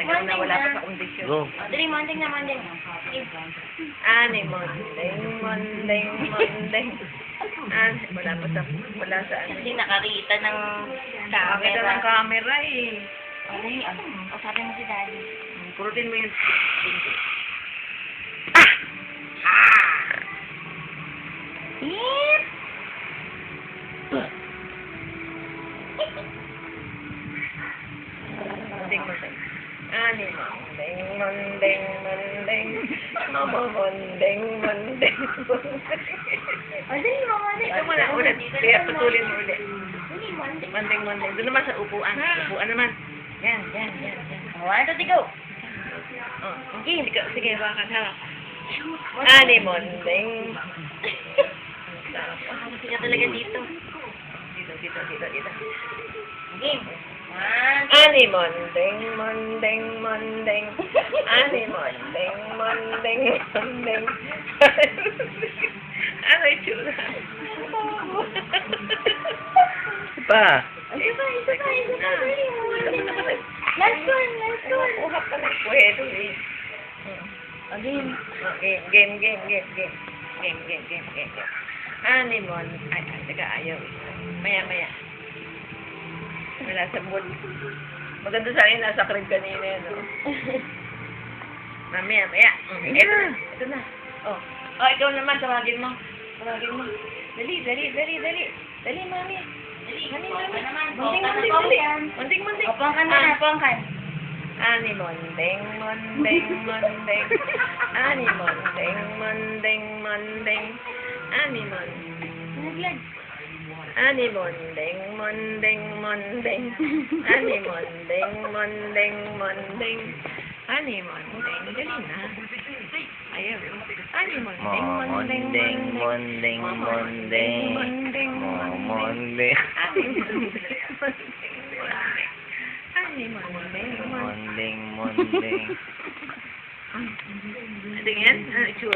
matagal na wala pa sa kondisyon. Go. Dali, manding na, manding. Ani, mondeng, mondeng, mondeng. Ani, wala sa ano. Hindi nakarita ng Pakita ng camera. camera eh. O, dali, usapin mo si daddy. Purutin mo yun. Beep! Mondeng, mondeng. Ani, mondeng, mondeng, mondeng. Mama, mondeng, mondeng, mondeng. O, dali mo, manding. Ito mo na ulit. Kaya putulin mo ulit. Dali, manding. Mondeng, mondeng. Doon naman sa upuan. Upuan naman. Yan, yan, yan, yan. O, 1, 2, 3, go! Oh, okay, sige, hawakan, hawak. Ani, mondeng. Kasi ka talaga dito. Dito. Game. 1, Ani, mondeng, mondeng, mondeng. Ani, mondeng, mondeng, mondeng. Ano yung tsura? Pa. Isa pa. Dali mo, manding. Last one. Kuha pa ng pwedo eh. Game. Game. Anemon. Ay, teka, ayaw. Maya. Wala sa mood. Maganda sa akin, nasa crib kanina yun, no? Maya. Ito na. Oh, ikaw naman, tawagin mo. Dali. Dali, mami. Mondeng. Pongkan mo na, pongkan. Ani, mondeng. Ani, mondeng. Naglag. Ani, mondeng. Ani, mondeng. Ani, mondeng. Dali na. Ayaw. Ani, mondeng. Mondeng. Mondeng. Ani, mondeng. Mondeng. Tingin? Ano itsura?